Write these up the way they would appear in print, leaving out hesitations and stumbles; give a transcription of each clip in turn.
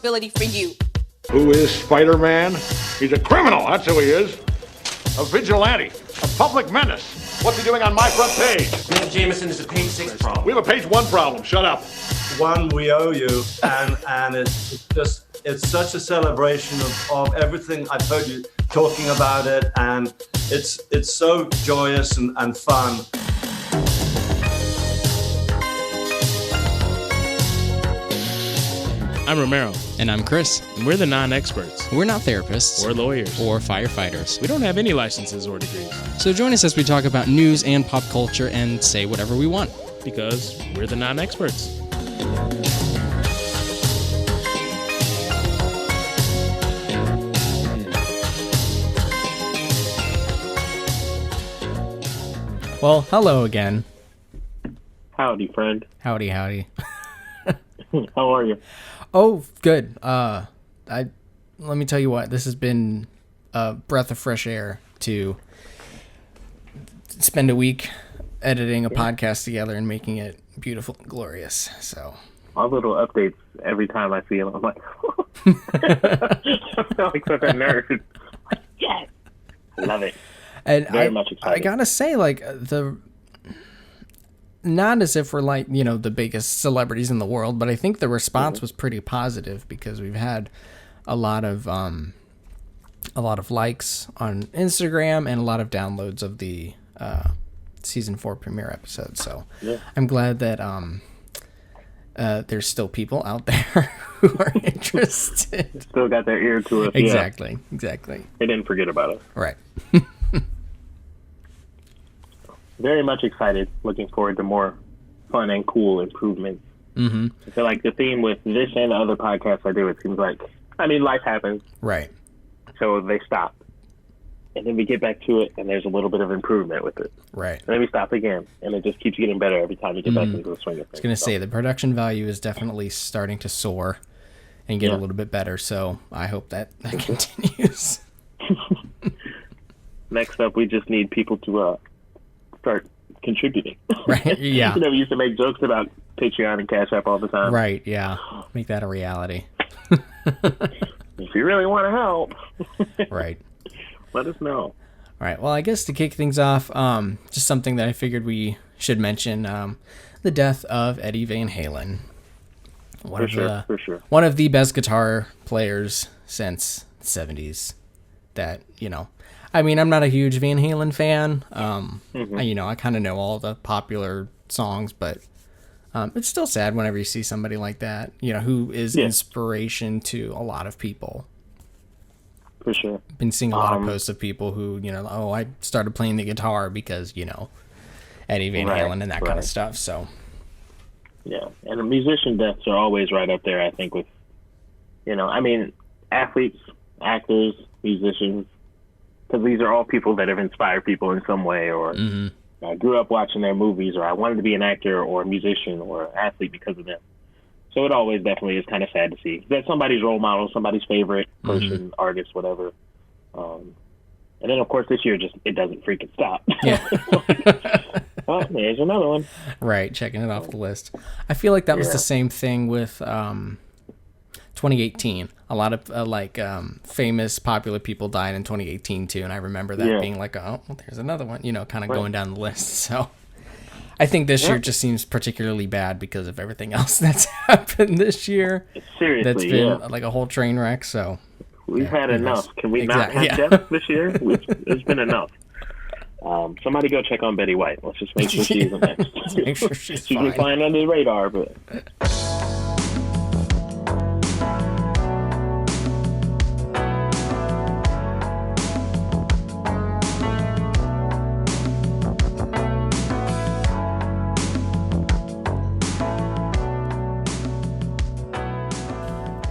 responsibility for you. Who is Spider-Man? He's a criminal, that's who he is. A vigilante, a public menace. What's he doing on my front page? Mr. Jameson, is a page 6 problem. We have a page 1 problem, shut up. One we owe you, and it's such a celebration of everything I've heard you talking about it, and it's so joyous and fun. I'm Romero. And I'm Chris. And we're the non-experts. We're not therapists. Or lawyers. Or firefighters. We don't have any licenses or degrees. So join us as we talk about news and pop culture and say whatever we want. Because we're the non-experts. Well, hello again. Howdy, friend. Howdy. How are you? Oh, good. Let me tell you what, this has been a breath of fresh air to spend a week editing a podcast together and making it beautiful and glorious. So All little updates every time I see them, I'm like, I feel like such a nerd. Yes, I love it. And Very much excited. I gotta say, like, not as if we're like, the biggest celebrities in the world, but I think the response was pretty positive because we've had a lot of likes on Instagram and a lot of downloads of the season 4 premiere episode. So yeah. I'm glad that there's still people out there who are interested. Still got their ear to us. Exactly. They didn't forget about us. Right. Very much excited. Looking forward to more fun and cool improvements. Mm-hmm. I feel like the theme with this and the other podcasts I do, it seems like, life happens. Right. So they stop. And then we get back to it, and there's a little bit of improvement with it. Right. And then we stop again, and it just keeps getting better every time you get back into the swing of things. I was going to say, the production value is definitely starting to soar and get a little bit better, so I hope that continues. Next up, we just need people to start contributing. Right, yeah. We used to make jokes about Patreon and Cash App all the time. Right, yeah. Make that a reality. If you really want to help. Right. Let us know. All right. Well, I guess to kick things off, just something that I figured we should mention, the death of Eddie Van Halen. For sure. One of the best guitar players since the 70s. That, I'm not a huge Van Halen fan. I kind of know all the popular songs, but it's still sad whenever you see somebody like that, who is inspiration to a lot of people. For sure. Been seeing a lot of posts of people who, I started playing the guitar because, Eddie Van Halen and that kind of stuff. So, yeah. And musician deaths are always right up there, I think, with, athletes, actors, musicians, because these are all people that have inspired people in some way, or I grew up watching their movies, or I wanted to be an actor or a musician or an athlete because of them. So it always definitely is kind of sad to see that somebody's role model, somebody's favorite person, artist, whatever. And then, of course, this year it doesn't freaking stop. Yeah. Oh, there's another one. Right, checking it off the list. I feel like that was the same thing with 2018. A lot of famous, popular people died in 2018 too, and I remember that being like, oh, well, there's another one. Kind of going down the list. So I think this year just seems particularly bad because of everything else that's happened this year. Seriously, that's been like a whole train wreck. So we've had enough. Can we not have death this year? It's been enough. Somebody go check on Betty White. Let's just make sure she isn't next. Make sure she's She's fine. been flying under the radar, but.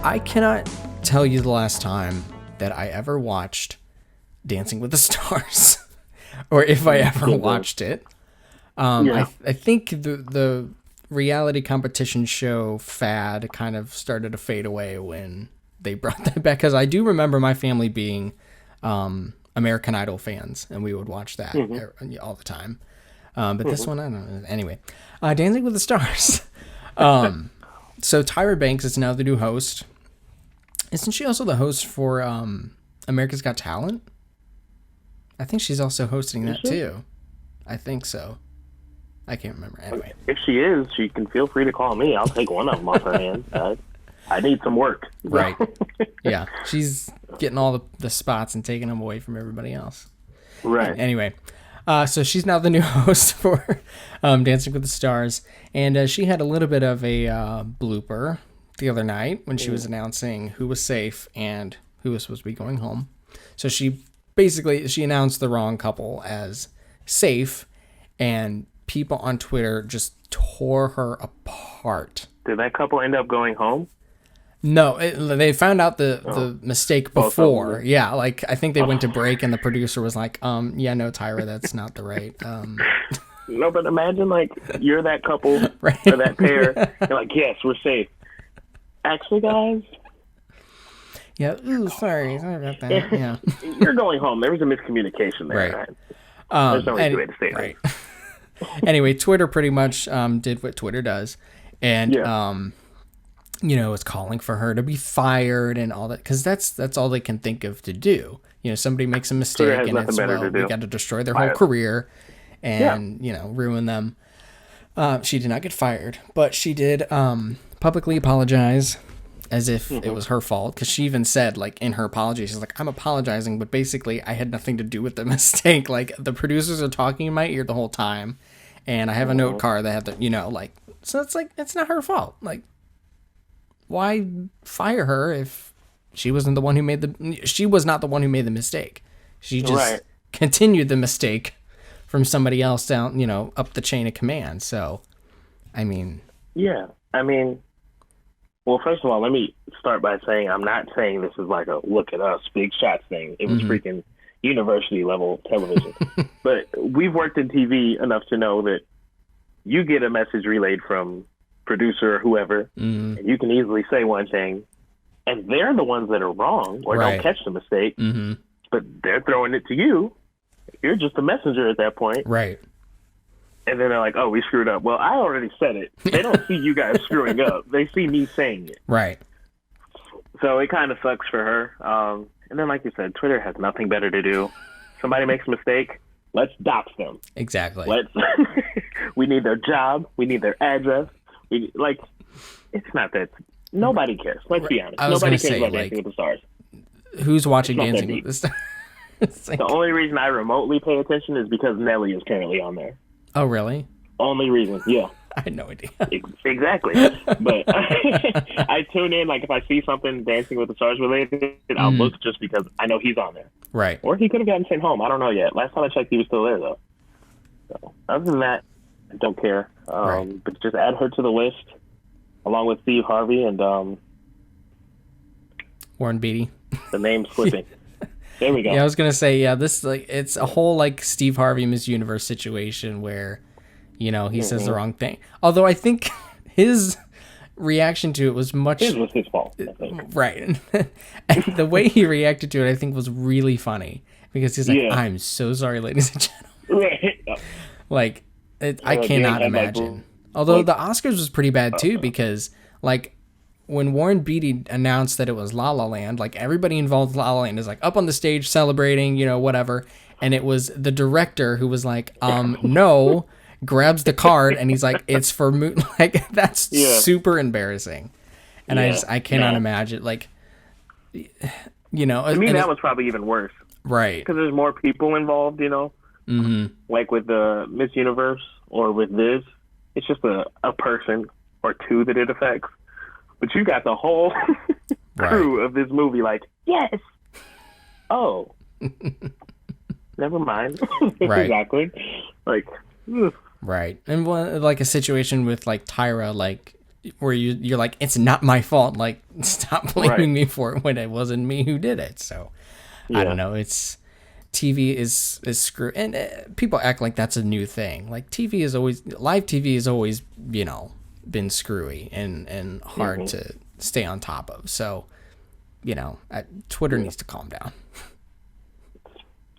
I cannot tell you the last time that I ever watched Dancing with the Stars, or if I ever watched it. I think the reality competition show fad kind of started to fade away when they brought that back, because I do remember my family being American Idol fans, and we would watch that all the time. But this one, I don't know. Anyway, Dancing with the Stars. So Tyra Banks is now the new host. Isn't she also the host for America's Got Talent? I think she's also hosting that too. I think so. I can't remember. Anyway. If she is, she can feel free to call me. I'll take one of them off her hands. I need some work. Right. Yeah. She's getting all the spots and taking them away from everybody else. Right. Anyway, so she's now the new host for Dancing with the Stars. And she had a little bit of a blooper the other night when she was announcing who was safe and who was supposed to be going home. So she announced the wrong couple as safe, and people on Twitter just tore her apart. Did that couple end up going home? No, they found out the mistake before. Yeah, like I think they went to break and the producer was like, yeah, no, Tyra, that's not the right. No, but imagine like you're that couple Right. or that pair. You're like, yes, we're safe. Actually, guys, Yeah, ooh, sorry about that. Yeah, you're going home. There was a miscommunication there. Right. There's no easy way to say right. that. Anyway, Twitter pretty much did what Twitter does, and is calling for her to be fired and all that, because that's all they can think of to do. Somebody makes a mistake and it's, well, we got to destroy their whole career and ruin them. She did not get fired, but she did publicly apologize as if it was her fault, because she even said, like, in her apology, she's like, I'm apologizing, but basically I had nothing to do with the mistake. Like, the producers are talking in my ear the whole time, and I have a note card that had the, so it's like, it's not her fault. Like, why fire her if she wasn't the one who she was not the one who made the mistake. She just continued the mistake from somebody else down, up the chain of command. So, I mean. Yeah. I mean, well, first of all, let me start by saying I'm not saying this is like a look at us, big shots thing. It was freaking university level television. But we've worked in TV enough to know that you get a message relayed from producer or whoever, and you can easily say one thing, and they're the ones that are wrong or don't catch the mistake, but they're throwing it to you. You're just a messenger at that point. Right. And then they're like, oh, we screwed up. Well, I already said it. They don't see you guys screwing up. They see me saying it. Right. So it kind of sucks for her. And then, like you said, Twitter has nothing better to do. Somebody makes a mistake, let's dox them. Exactly. We need their job. We need their address. It's not that. Nobody cares. Let's be honest. Nobody cares about Dancing with the Stars. Who's watching Dancing with the Stars? The only reason I remotely pay attention is because Nelly is currently on there. Oh, really? Only reason, yeah. I had no idea. Exactly. But I tune in, like, if I see something Dancing with the Stars related, I'll look just because I know he's on there. Right. Or he could have gotten sent home. I don't know yet. Last time I checked, he was still there, though. So, other than that, I don't care. But just add her to the list, along with Steve Harvey and Warren Beatty. The name's slipping. There we go. Yeah, I was gonna say, this it's a whole Steve Harvey Miss Universe situation where, he says the wrong thing. Although I think his reaction to it was much. His was his fault, I think. Right. And the way he reacted to it, I think, was really funny because he's like, "I'm so sorry, ladies and gentlemen." Right. I cannot imagine. Although the Oscars was pretty bad too, because when Warren Beatty announced that it was La La Land, everybody involved with La La Land is up on the stage celebrating, whatever. And it was the director who was like, no, grabs the card and he's like, it's for Moon. That's super embarrassing. And I cannot imagine, to me, that was probably even worse. Right. Because there's more people involved, like with the Miss Universe or with this, it's just a person or two that it affects. But you got the whole crew of this movie yes. Oh. Never mind. Right. Exactly. Right. And a situation with Tyra, where you're like, it's not my fault. Stop blaming me for it when it wasn't me who did it. So I don't know. It's TV is screw, and people act like that's a new thing. Live TV has always, been screwy and hard to stay on top of. So, Twitter needs to calm down.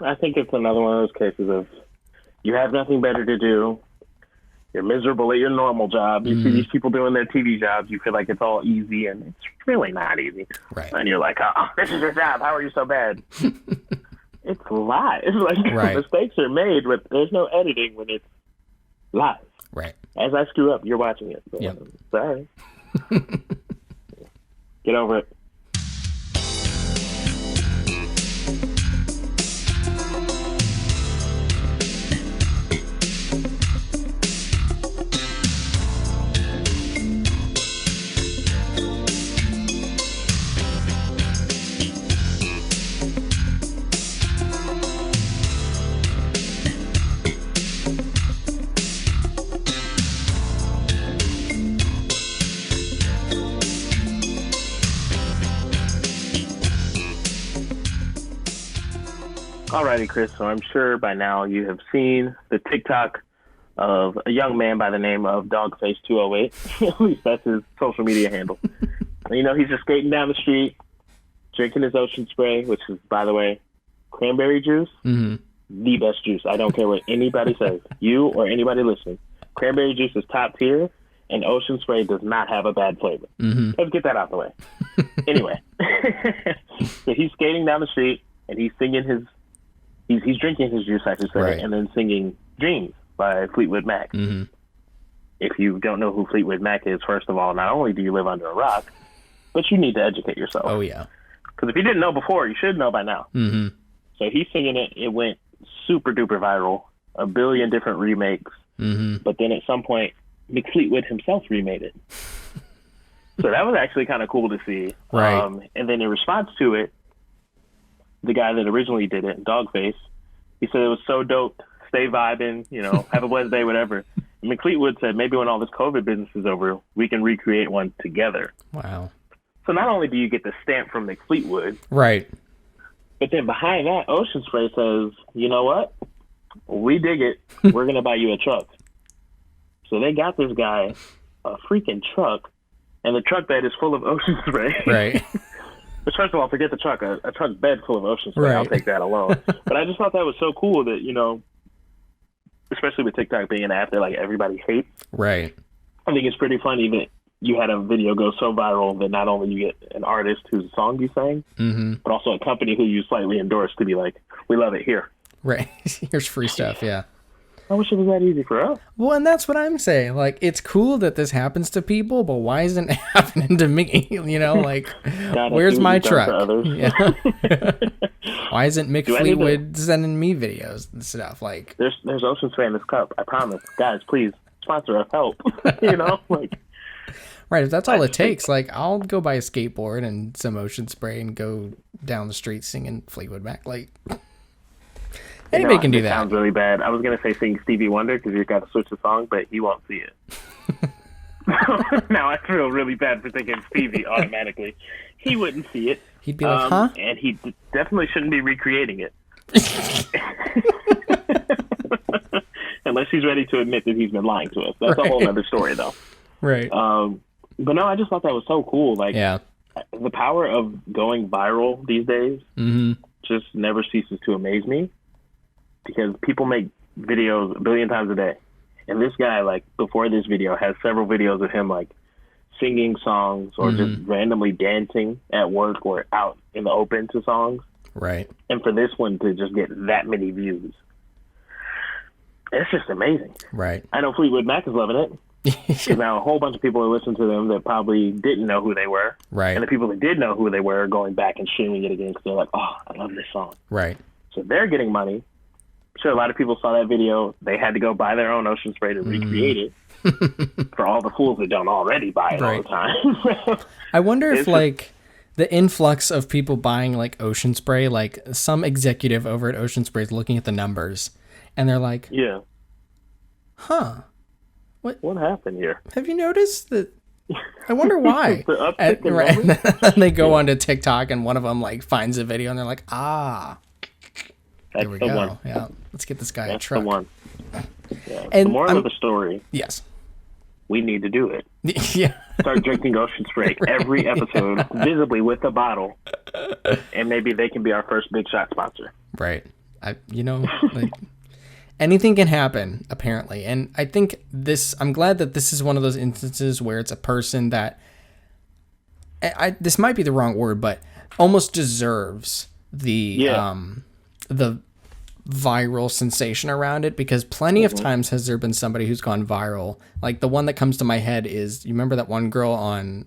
I think it's another one of those cases of you have nothing better to do. You're miserable at your normal job. You see these people doing their TV jobs. You feel like it's all easy, and it's really not easy. Right. And you're like, oh, this is your job. How are you so bad? It's live. Like, Right. mistakes are made, but there's no editing when it's live. Right. As I screw up, you're watching it. So, Yep. Sorry. Get over it. Alrighty, Chris. So I'm sure by now you have seen the TikTok of a young man by the name of Dogface208. At least that's his social media handle. And, you know, he's just skating down the street, drinking his ocean spray, which is, by the way, cranberry juice. The best juice. I don't care what anybody says. You or anybody listening. Cranberry juice is top tier, and ocean spray does not have a bad flavor. Let's get that out the way. Anyway, so he's skating down the street, and he's singing his... He's drinking his juice, I should say, Right. and then singing Dreams by Fleetwood Mac. If you don't know who Fleetwood Mac is, first of all, not only do you live under a rock, but you need to educate yourself. Oh, yeah. Because if you didn't know before, you should know by now. So he's singing it. It went super duper viral. A billion different remakes. But then at some point, McFleetwood himself remade it. So that was actually kind of cool to see. Right. And then in response to it, the guy that originally did it, Dogface, he said it was so dope. Stay vibing, you know, have a blessed day, whatever. And McFleetwood said maybe when all this COVID business is over, we can recreate one together. Wow. So not only do you get the stamp from McFleetwood, Right. but then behind that, Ocean Spray says, you know what? We dig it. We're going to buy you a truck. So they got this guy a freaking truck, and the truck bed is full of Ocean Spray. Right. Which, first of all, forget the truck. A truck bed full of Ocean Spray. Right. I'll take that alone. But I just thought that was so cool that, you know, especially with TikTok being an app that, like, everybody hates. Right. I think it's pretty funny that you had a video go so viral that not only you get an artist whose song you sang, but also a company who you slightly endorsed to be like, we love it here. Right. Here's free stuff. Yeah. I wish it was that easy for us. Well, and that's what I'm saying. Like, it's cool that this happens to people, but why isn't it happening to me? You know, like, God, I where's see what my you've done truck? for others. Yeah. Why isn't Mick Do I need to- Fleetwood sending me videos and stuff? Like, There's Ocean Spray in this cup. I promise. Guys, please sponsor us. Help. You know, like, right, if that's all it takes, like, I'll go buy a skateboard and some ocean spray and go down the street singing Fleetwood Mac. Like, anybody no, can do it that. Sounds really bad. I was gonna say sing Stevie Wonder because you've got to switch the song, but he won't see it. Now I feel really bad for thinking Stevie automatically. He wouldn't see it. He'd be like, huh? And he definitely shouldn't be recreating it. Unless he's ready to admit that he's been lying to us. That's a whole other story, though. Right. But no, I just thought that was so cool. Like, Yeah. the power of going viral these days just never ceases to amaze me, because people make videos a billion times a day. And this guy, like, before this video, has several videos of him, like, singing songs or just randomly dancing at work or out in the open to songs. Right. And for this one to just get that many views, it's just amazing. Right. I know Fleetwood Mac is loving it. Because now a whole bunch of people are listening to them that probably didn't know who they were. Right. And the people that did know who they were are going back and streaming it again because they're like, oh, I love this song. Right. So they're getting money. I'm sure a lot of people saw that video. They had to go buy their own Ocean Spray to recreate it. For all the fools that don't already buy it all the time. I wonder if, It's like, the influx of people buying, like, Ocean Spray, like, some executive over at Ocean Spray is looking at the numbers, and they're like, Yeah. huh, What happened here? have you noticed that? I wonder why. The uptick in Right. numbers? And they go onto TikTok, and one of them, like, finds a video, and they're like, That's there we the go. one. Yeah, let's get this guy a That's truck. the one. Yeah. And the moral I'm- of the story, Yes. we need to do it. Yeah. Start drinking Ocean Spray every episode, visibly with a bottle, and maybe they can be our first big shot sponsor. Right. You know, like, anything can happen, apparently. And I think I'm glad that this is one of those instances where it's a person that, this might be the wrong word, but almost deserves the viral sensation around it, because plenty of times has there been somebody who's gone viral. Like the one that comes to my head is, you remember that one girl on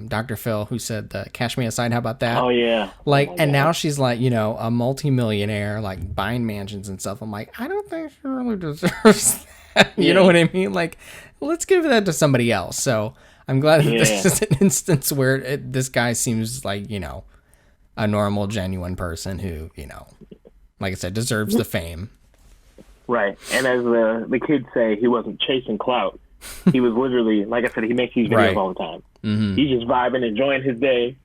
Dr. Phil who said the Cash Me Outside, how about that? Oh yeah. Like, and now she's like, you know, a multimillionaire, like buying mansions and stuff. I'm like, I don't think she really deserves that. You know what I mean? Like, let's give that to somebody else. So I'm glad that this is an instance where this guy seems like, you know, a normal, genuine person who, you know, like I said, deserves the fame. Right. And as the kids say, he wasn't chasing clout. He was literally, like I said, he makes these videos all the time. Mm-hmm. He's just vibing, enjoying his day,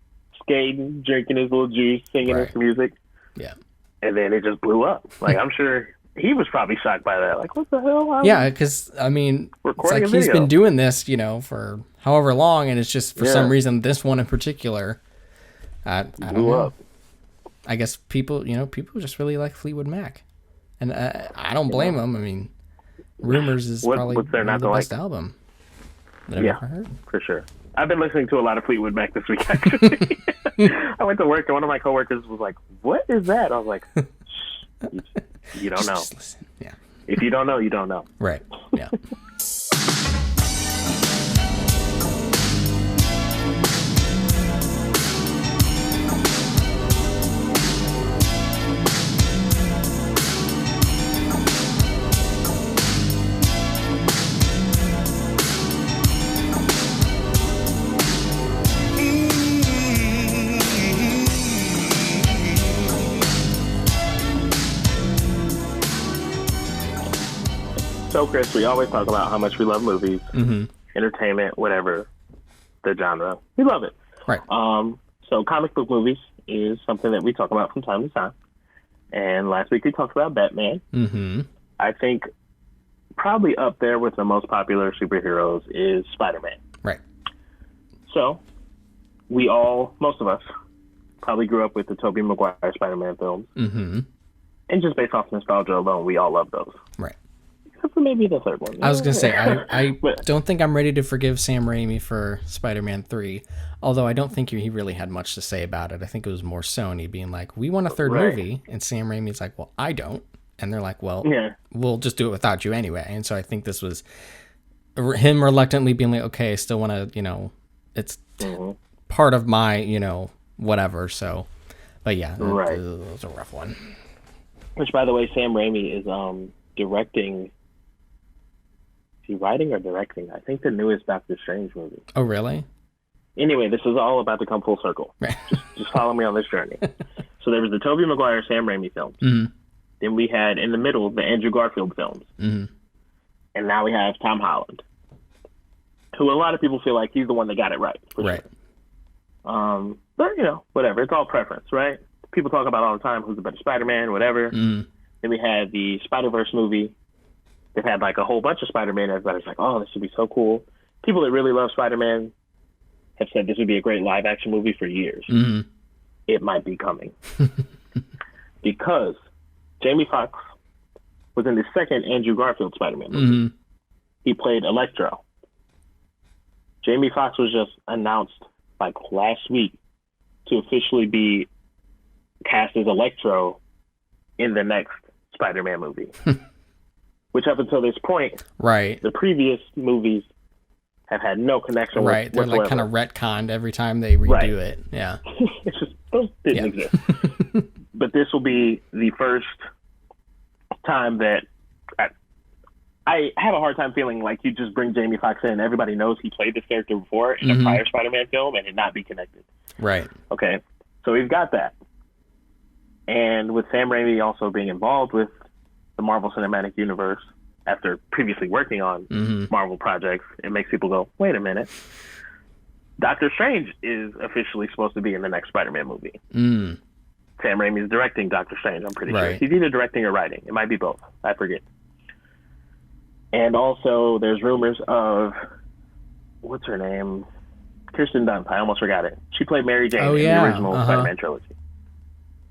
skating, drinking his little juice, singing his music. Yeah. And then it just blew up. Like, I'm sure he was probably shocked by that. Like, what the hell? Yeah, because, I mean, it's like he's been doing this, you know, for however long, and it's just, for some reason, this one in particular, I don't know. Up. I guess people just really like Fleetwood Mac, and I don't blame them. I mean, Rumors is probably the best album that I've ever heard. For sure. I've been listening to a lot of Fleetwood Mac this week, actually. I went to work, and one of my coworkers was like, "What is that?" I was like, "You don't know. Just listen. Yeah. If you don't know, you don't know." Right. Yeah. So, Chris, we always talk about how much we love movies, entertainment, whatever the genre. We love it. Right. So, comic book movies is something that we talk about from time to time. And last week we talked about Batman. Mm-hmm. I think probably up there with the most popular superheroes is Spider-Man. Right. So, most of us, probably grew up with the Tobey Maguire Spider-Man films. Mm-hmm. And just based off nostalgia alone, we all love those. Right. Except for maybe the third one. I was going to say, I don't think I'm ready to forgive Sam Raimi for Spider-Man 3, although I don't think he really had much to say about it. I think it was more Sony being like, we want a third movie, and Sam Raimi's like, well, I don't. And they're like, well, we'll just do it without you anyway. And so I think this was him reluctantly being like, okay, I still want to, it's part of my, whatever. So, but yeah, it was a rough one. Which, by the way, Sam Raimi is directing. Is he writing or directing? I think the newest Doctor Strange movie. Oh, really? Anyway, this is all about to come full circle. Just follow me on this journey. So there was the Tobey Maguire, Sam Raimi films. Mm-hmm. Then we had, in the middle, the Andrew Garfield films. Mm-hmm. And now we have Tom Holland, who a lot of people feel like he's the one that got it right. Right. Sure. But, whatever. It's all preference, right? People talk about all the time who's the better Spider-Man, whatever. Mm. Then we had the Spider-Verse movie. They've had like a whole bunch of Spider-Man. Everybody's like, oh, this would be so cool. People that really love Spider-Man have said this would be a great live-action movie for years. Mm-hmm. It might be coming. Because Jamie Foxx was in the second Andrew Garfield Spider-Man movie. Mm-hmm. He played Electro. Jamie Foxx was just announced like last week to officially be cast as Electro in the next Spider-Man movie. Which up until this point, the previous movies have had no connection with They're like kind of retconned every time they redo it. Yeah. It's just, those didn't exist. But this will be the first time that I have a hard time feeling like you just bring Jamie Foxx in. Everybody knows he played this character before in a prior Spider-Man film and it not be connected. Right. Okay. So we've got that. And with Sam Raimi also being involved with the Marvel Cinematic Universe after previously working on Marvel projects, it makes people go, wait a minute. Doctor Strange is officially supposed to be in the next Spider-Man movie. Mm. Sam Raimi is directing Doctor Strange, I'm pretty sure. He's either directing or writing. It might be both. I forget. And also, there's rumors of, what's her name? Kirsten Dunst. I almost forgot it. She played Mary Jane in the original Spider-Man trilogy.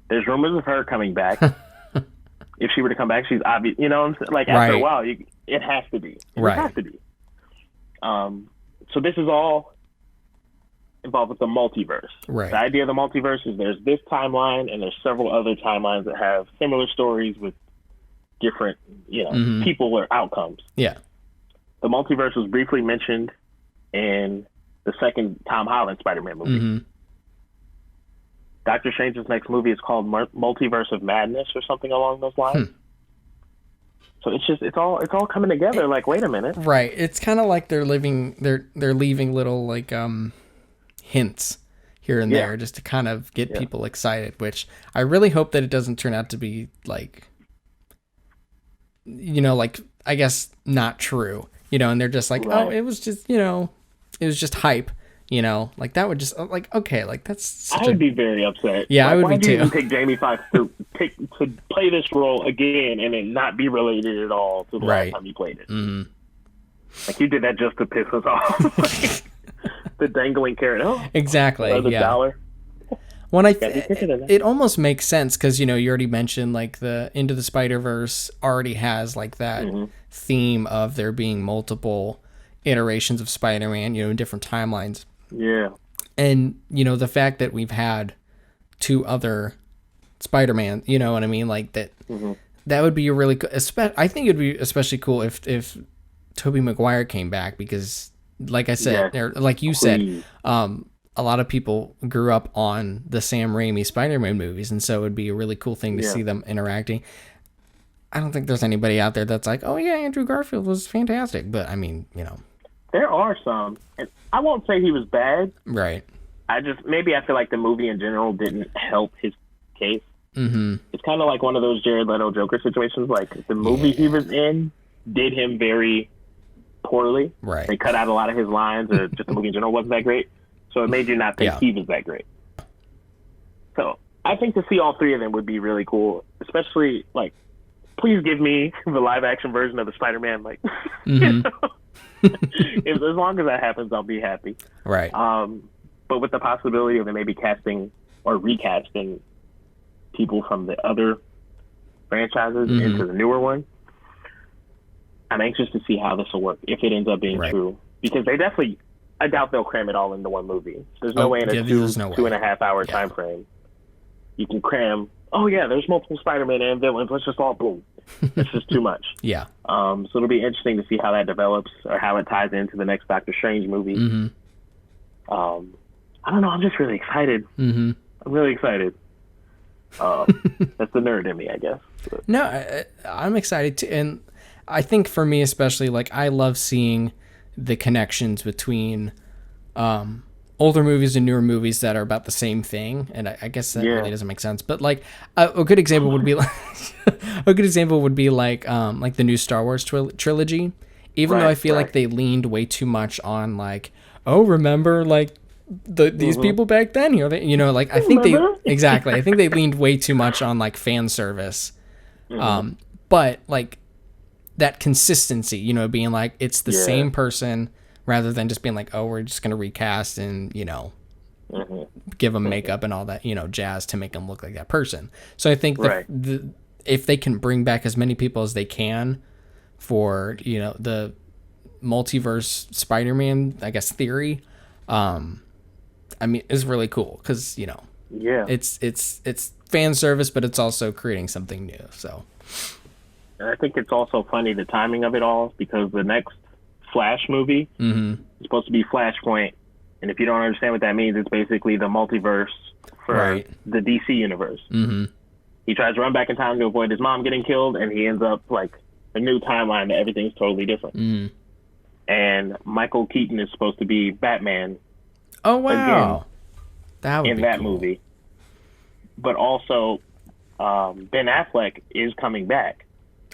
There's rumors of her coming back if she were to come back, she's obvious. You know what I'm saying? Like after a while, it has to be. It has to be. So this is all involved with the multiverse. Right. The idea of the multiverse is there's this timeline and there's several other timelines that have similar stories with different, people or outcomes. Yeah. The multiverse was briefly mentioned in the second Tom Holland Spider-Man movie. Doctor Strange's next movie is called Multiverse of Madness or something along those lines. So it's all coming together. Like, wait a minute. Right. It's kind of like they're leaving little like hints here and there just to kind of get people excited, which I really hope that it doesn't turn out to be like, like, I guess not true, and they're just like, oh, it was just, it was just hype, like that would just like, okay, like that's I would be very upset. Yeah, like, I would why be do you too. even pick Jamie Foxx to play this role again and it not be related at all to the last time you played it? Like, you did that just to piss us off. Like, the dangling carrot. Oh, exactly. the dollar. When it almost makes sense because you already mentioned like the Into the Spider-Verse already has like that theme of there being multiple iterations of Spider-Man, in different timelines. Yeah. And the fact that we've had 2 other Spider-Man, you know what I mean, like that. That would be a really good. I think it'd be especially cool if Tobey Maguire came back because, like I said, or like you said, a lot of people grew up on the Sam Raimi Spider-Man movies, and so it would be a really cool thing to see them interacting. I don't think there's anybody out there that's like, oh yeah, Andrew Garfield was fantastic, but I mean, There are some, and I won't say he was bad. Right. I feel like the movie in general didn't help his case. It's kind of like one of those Jared Leto Joker situations. Like, the movie he was in did him very poorly. Right. They cut out a lot of his lines, or just the movie in general wasn't that great. So it made you not think he was that great. So I think to see all 3 of them would be really cool, especially, like, please give me the live action version of the Spider-Man. Like, as long as that happens, I'll be happy. Right. But with the possibility of maybe casting or recasting people from the other franchises into the newer one, I'm anxious to see how this will work if it ends up being true. Because I doubt they'll cram it all into one movie. There's no way in a 2.5 hour time frame you can cram. Oh yeah, there's multiple Spider-Man and villains. Let's just all boom. It's just too much. Yeah. So it'll be interesting to see how that develops or how it ties into the next Doctor Strange movie. I don't know. I'm just really excited. I'm really excited. That's the nerd in me, I guess. But. No, I'm excited too, and I think for me especially, like I love seeing the connections between older movies and newer movies that are about the same thing, and I guess that really doesn't make sense. But like a good example would be like the new Star Wars trilogy. Even though I feel like they leaned way too much on like, oh, remember like these people back then, like I think I think they leaned way too much on like fan service. But like that consistency, being like it's the same person rather than just being like, oh, we're just gonna recast and give them makeup and all that jazz to make them look like that person. So I think if they can bring back as many people as they can for the multiverse Spider-Man, I guess, theory, I mean, it's really cool because it's fan service, but it's also creating something new. So. And I think it's also funny, the timing of it all, because the next Flash movie is supposed to be Flashpoint. And if you don't understand what that means, it's basically the multiverse for the DC universe. He tries to run back in time to avoid his mom getting killed, and he ends up like a new timeline that everything's totally different. And Michael Keaton is supposed to be Batman. Oh, wow. That would in be that cool. movie. But also, Ben Affleck is coming back.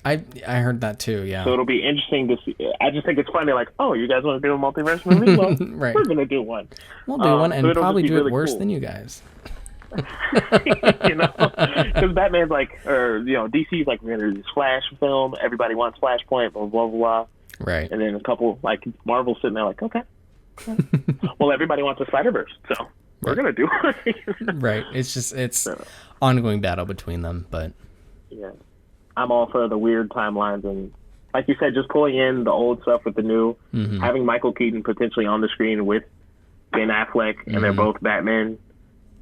I heard that too, yeah. So it'll be interesting to see. I just think it's funny, like, oh, you guys want to do a multiverse movie? Well, we're going to do one. We'll do one and so probably do really it worse cool. than you guys. Because Batman's like, or, DC's like, we're going to do this Flash film. Everybody wants Flashpoint, blah, blah, blah. Right. And then a couple, like, Marvel's sitting there like, okay. Well, everybody wants a Spider-Verse, so we're going to do it. Right. It's ongoing battle between them, but... Yeah. I'm all for the weird timelines, and like you said, just pulling in the old stuff with the new, having Michael Keaton potentially on the screen with Ben Affleck, and they're both Batman,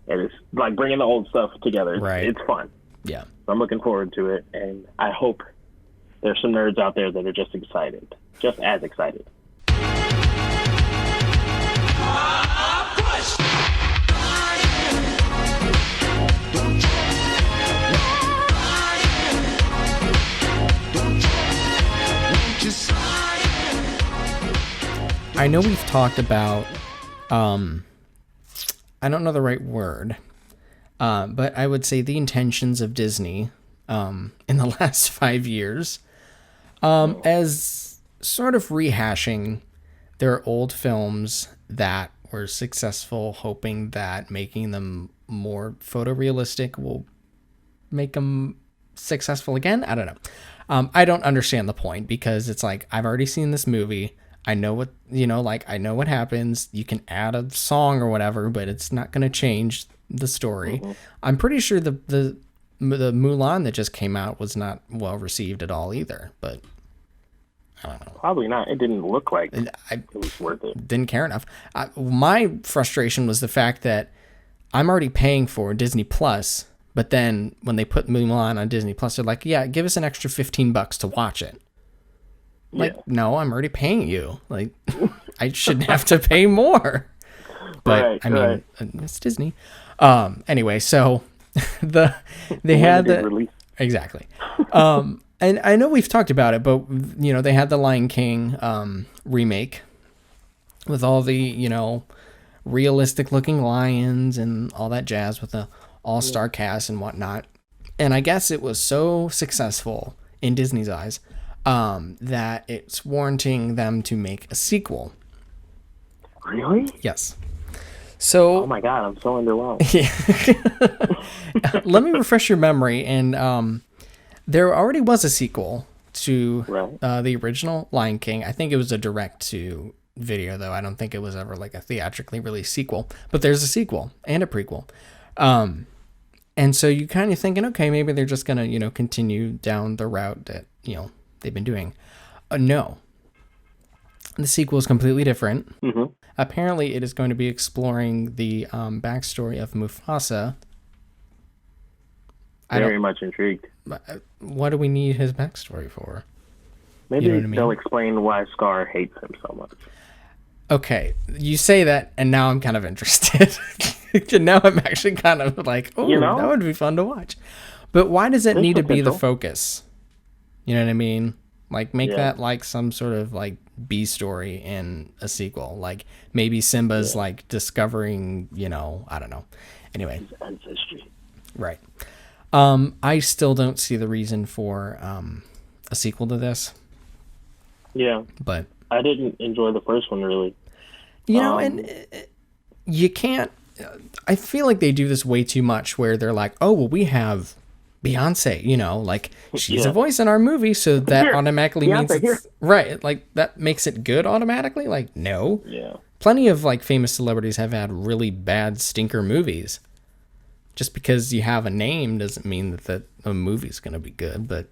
and it's like bringing the old stuff together. It's fun. Yeah. So I'm looking forward to it, and I hope there's some nerds out there that are just as excited. I know we've talked about, I don't know the right word, but I would say the intentions of Disney in the last 5 years as sort of rehashing their old films that were successful, hoping that making them more photorealistic will make them successful again. I don't know. I don't understand the point, because it's like, I've already seen this movie. I know what, I know what happens. You can add a song or whatever, but it's not going to change the story. I'm pretty sure the Mulan that just came out was not well received at all either, but I don't know. Probably not. It didn't look like it was worth it. Didn't care enough. My frustration was the fact that I'm already paying for Disney Plus, but then when they put Mulan on Disney Plus, they're like, yeah, give us an extra $15 to watch it. Like, no, I'm already paying you. Like, I shouldn't have to pay more. But it's Disney. Anyway, so they had the release. Exactly. And I know we've talked about it, but they had the Lion King remake with all the realistic looking lions and all that jazz with the all-star cast and whatnot. And I guess it was so successful in Disney's eyes that it's warranting them to make a sequel. Really? Yes. So, oh my God, I'm so underwhelmed. Let me refresh your memory. And there already was a sequel to the original Lion King. I think it was a direct to video, though. I don't think it was ever like a theatrically released sequel. But there's a sequel and a prequel. And so you kind of thinking, okay, maybe they're just going to, continue down the route that, they've been doing. No. The sequel is completely different. Apparently, it is going to be exploring the backstory of Mufasa. Very much intrigued. What do we need his backstory for? Maybe they'll explain why Scar hates him so much. Okay, you say that, and now I'm kind of interested. Now I'm actually kind of like, oh, that would be fun to watch. But why does it need to be the focus? You know what I mean? Like, make that like some sort of like B story in a sequel. Like, maybe Simba's like discovering, I don't know. Anyway. His ancestry. Right. I still don't see the reason for a sequel to this. Yeah. But I didn't enjoy the first one, really. And you can't... I feel like they do this way too much, where they're like, oh, well, we have Beyonce, like, she's a voice in our movie, so that automatically means it's... Right, like, that makes it good automatically? Like, no. Yeah. Plenty of, like, famous celebrities have had really bad stinker movies. Just because you have a name doesn't mean that the movie's going to be good, but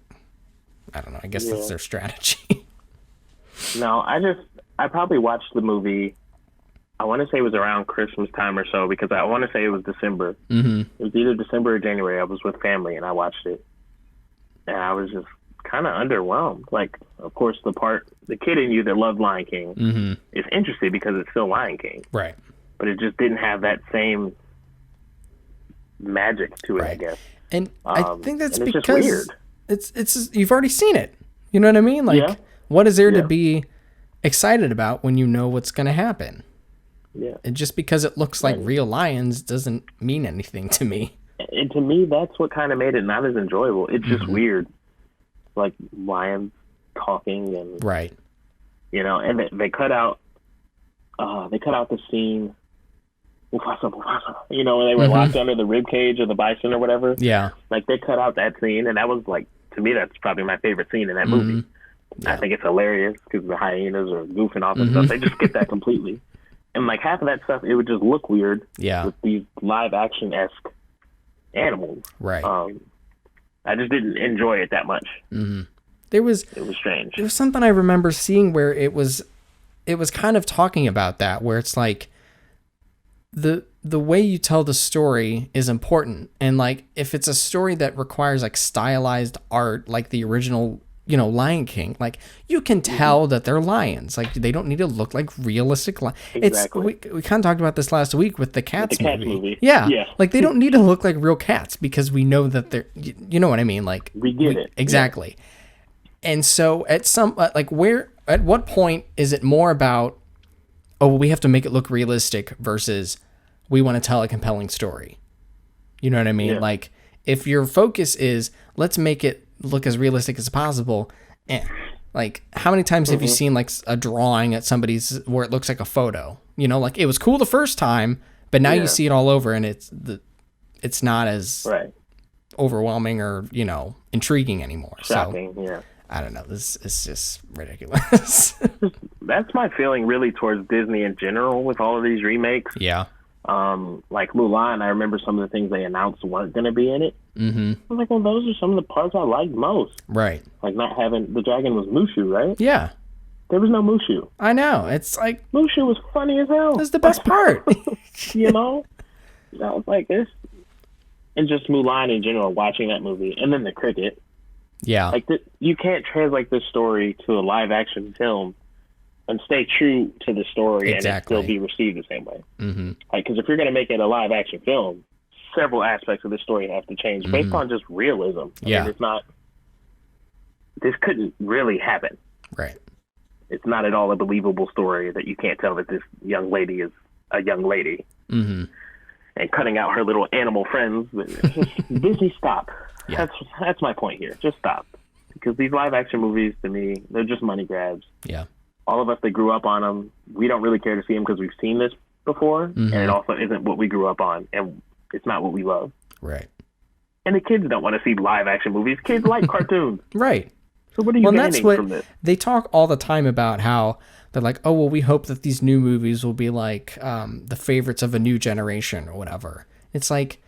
I don't know. I guess that's their strategy. No, I probably watched the movie, I want to say it was around Christmas time or so, because I want to say it was December. It was either December or January. I was with family and I watched it. And I was just kind of underwhelmed. Like, of course, the kid in you that loved Lion King is interested because it's still Lion King. Right. But it just didn't have that same magic to it, I guess. And I think that's because because weird. It's you've already seen it. You know what I mean? Like, what is there to be excited about when you know what's going to happen? Yeah. And just because it looks like real lions doesn't mean anything to me. And to me, that's what kind of made it not as enjoyable. It's just weird. Like, lions talking and... Right. And they cut out the scene... Mufasa, when they were locked under the rib cage of the bison or whatever. Yeah. Like, they cut out that scene, and that was, like, to me, that's probably my favorite scene in that movie. Yeah. I think it's hilarious because the hyenas are goofing off and stuff. They just skip that completely. And, like, half of that stuff, it would just look weird with these live-action-esque animals. Right. I just didn't enjoy it that much. It was strange. There was something I remember seeing where it was kind of talking about that, where it's like the way you tell the story is important, and like if it's a story that requires like stylized art, like the original, Lion King, like you can tell that they're lions. Like they don't need to look like realistic lions. Exactly. We kind of talked about this last week with the Cats movie. Yeah. Like they don't need to look like real cats because we know that they're. You know what I mean? Like we get it exactly. Yeah. And so at what point is it more about, oh, well, we have to make it look realistic versus we want to tell a compelling story? You know what I mean? Yeah. Like if your focus is let's make it look as realistic as possible, like how many times have you seen like a drawing at somebody's where it looks like a photo? Like it was cool the first time, but now you see it all over and it's not as overwhelming or intriguing anymore. Shocking, yeah. I don't know. This is just ridiculous. That's my feeling really towards Disney in general with all of these remakes. Yeah. Like Mulan, I remember some of the things they announced weren't going to be in it. Mm-hmm. I was like, well, those are some of the parts I liked most. Right. Like not having the dragon was Mushu, right? Yeah. There was no Mushu. I know. It's like Mushu was funny as hell. That's the best part. I was like this, and just Mulan in general. Watching that movie, and then the cricket. Yeah. Like you can't translate this story to a live action film and stay true to the story and it still be received the same way. Mm-hmm. Like, because if you're going to make it a live action film, several aspects of the story have to change based on just realism. I mean, it's not. This couldn't really happen. Right. It's not at all a believable story that you can't tell that this young lady is a young lady. Mm-hmm. And cutting out her little animal friends. Disney, stop. Yeah. That's my point here. Just stop. Because these live action movies, to me, they're just money grabs. Yeah. All of us that grew up on them, we don't really care to see them because we've seen this before. And it also isn't what we grew up on. And it's not what we love. Right. And the kids don't want to see live action movies. Kids like cartoons. Right. So what are you gaining from this? They talk all the time about how they're like, oh, well, we hope that these new movies will be like the favorites of a new generation or whatever. It's like,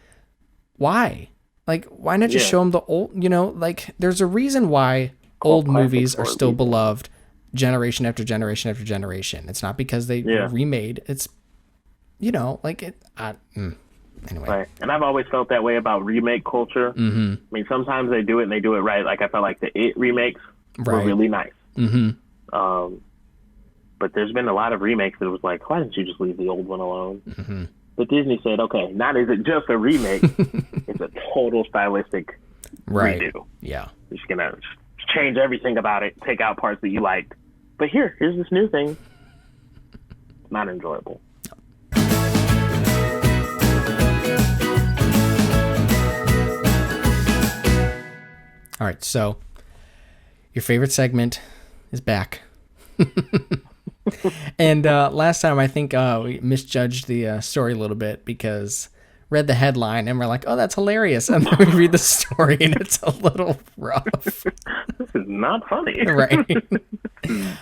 why? Like, why not just show them the old, like there's a reason why old movies are still beloved generation after generation after generation. It's not because they were remade. It's, like it. Anyway. Right. And I've always felt that way about remake culture. Mm-hmm. I mean, sometimes they do it and they do it right. Like I felt like the It remakes were really nice. Mm-hmm. But there's been a lot of remakes that was like, why didn't you just leave the old one alone? Mm-hmm. But Disney said, okay, not is it just a remake, it's a total stylistic redo. Yeah. You're just going to change everything about it, take out parts that you liked. But here's this new thing. It's not enjoyable. All right, so your favorite segment is back. And last time I think we misjudged the story a little bit because read the headline and we're like, oh, that's hilarious. And then we read the story and it's a little rough. This is not funny. Right.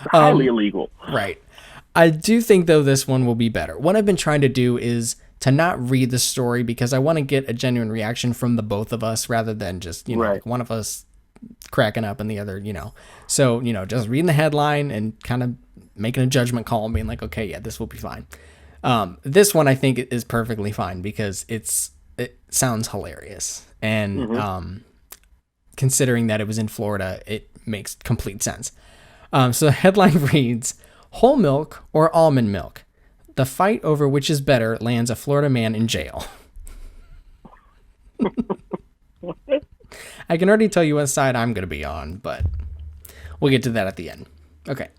Highly illegal. Right. I do think, though, this one will be better. What I've been trying to do is to not read the story because I want to get a genuine reaction from the both of us rather than just, like one of us cracking up and the other, So, just reading the headline and kind of making a judgment call and being like, okay, yeah, this will be fine. This one I think is perfectly fine because it sounds hilarious. And considering that it was in Florida, it makes complete sense. So the headline reads, whole milk or almond milk? The fight over which is better lands a Florida man in jail. I can already tell you what side I'm going to be on, but we'll get to that at the end. Okay.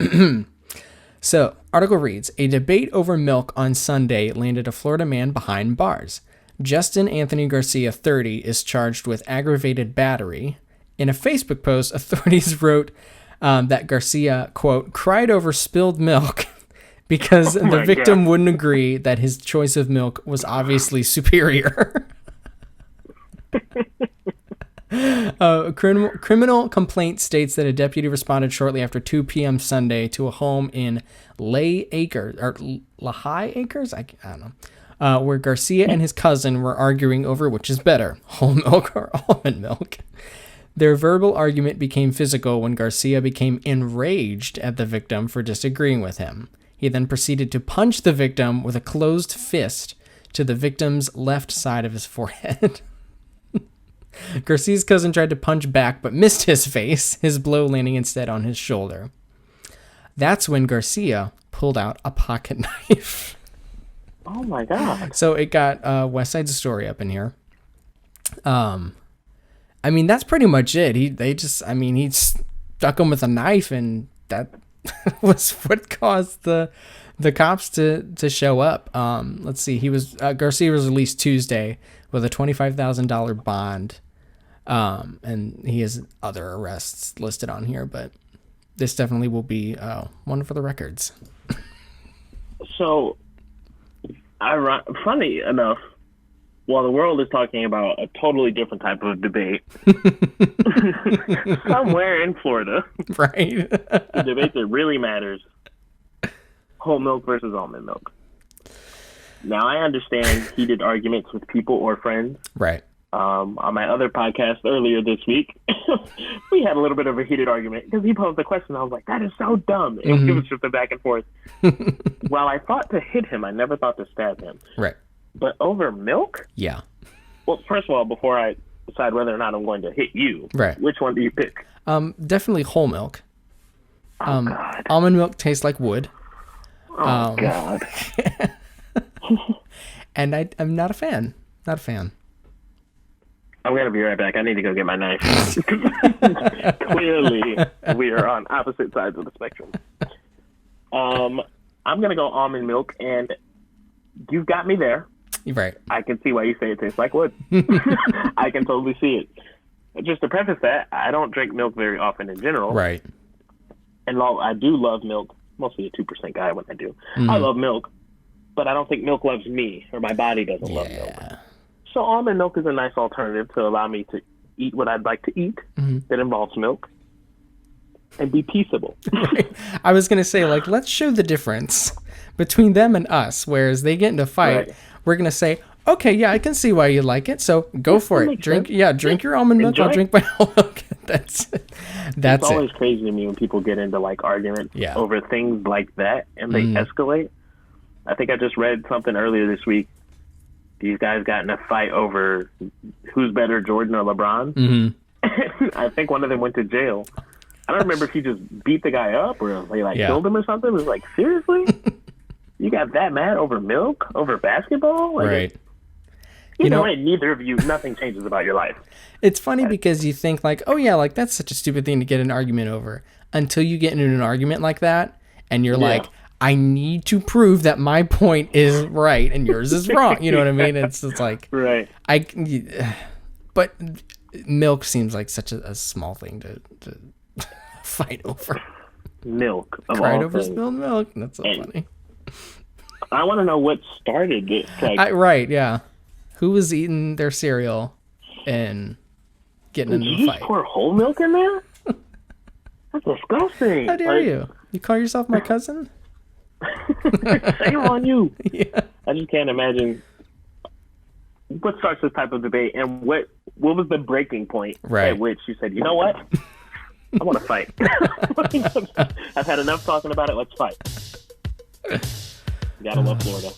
So, article reads, a debate over milk on Sunday landed a Florida man behind bars. Justin Anthony Garcia, 30, is charged with aggravated battery. In a Facebook post, authorities wrote that Garcia, quote, cried over spilled milk because the victim wouldn't agree that his choice of milk was obviously superior. A criminal complaint states that a deputy responded shortly after 2 p.m. Sunday to a home in Lehigh Acres, I don't know, where Garcia and his cousin were arguing over which is better, whole milk or almond milk. Their verbal argument became physical when Garcia became enraged at the victim for disagreeing with him. He then proceeded to punch the victim with a closed fist to the victim's left side of his forehead. Garcia's cousin tried to punch back but missed his face, his blow landing instead on his shoulder. That's when Garcia pulled out a pocket knife. Oh my God. So it got West Side Story up in here. I mean, that's pretty much it. He stuck him with a knife, and that was what caused the cops to show up. Let's see. Garcia was released Tuesday with a $25,000 bond. And he has other arrests listed on here, but this definitely will be one for the records. So, funny enough, while the world is talking about a totally different type of debate, somewhere in Florida, right, the debate that really matters, whole milk versus almond milk. Now, I understand heated arguments with people or friends. Right. On my other podcast earlier this week, we had a little bit of a heated argument because he posed a question. I was like, that is so dumb. And it was just a back and forth. While I thought to hit him, I never thought to stab him. Right. But over milk? Yeah. Well, first of all, before I decide whether or not I'm going to hit you, right, which one do you pick? Definitely whole milk. God. Almond milk tastes like wood. Oh, God. And I'm not a fan. Not a fan. I'm going to be right back. I need to go get my knife. Clearly, we are on opposite sides of the spectrum. I'm going to go almond milk, and you've got me there. Right. I can see why you say it tastes like wood. I can totally see it. Just to preface that, I don't drink milk very often in general. Right. And while I do love milk, mostly a 2% guy when I do. I love milk, but I don't think milk loves me, or my body doesn't love milk. So almond milk is a nice alternative to allow me to eat what I'd like to eat that involves milk and be peaceable. Right. I was going to say, like, let's show the difference between them and us. Whereas they get into a fight, we're going to say, okay, yeah, I can see why you like it. So go for it. Drink your almond milk. I'll drink my whole milk. That's it's always crazy to me when people get into like arguments over things like that and they escalate. I think I just read something earlier this week. These guys got in a fight over who's better, Jordan or LeBron. I think one of them went to jail. I don't remember if he just beat the guy up or they killed him or something. It was like, seriously? You got that mad over milk? Over basketball? Like, right. Neither of you, nothing changes about your life. It's funny because you think like, oh yeah, like that's such a stupid thing to get an argument over, until you get into an argument like that and you're like, I need to prove that my point is right and yours is wrong. You know what I mean? It's like, right. But milk seems like such a small thing to fight over. Milk. Cried over spilled milk. That's so funny. I want to know what started this. Right, yeah. Who was eating their cereal and getting into the fight? Did you pour whole milk in there? That's disgusting. How dare you? You call yourself my cousin? Shame on you. Yeah. I just can't imagine what starts this type of debate and what was the breaking point at which you said, you know what? I want to fight. I've had enough talking about it. Let's fight. You gotta love Florida.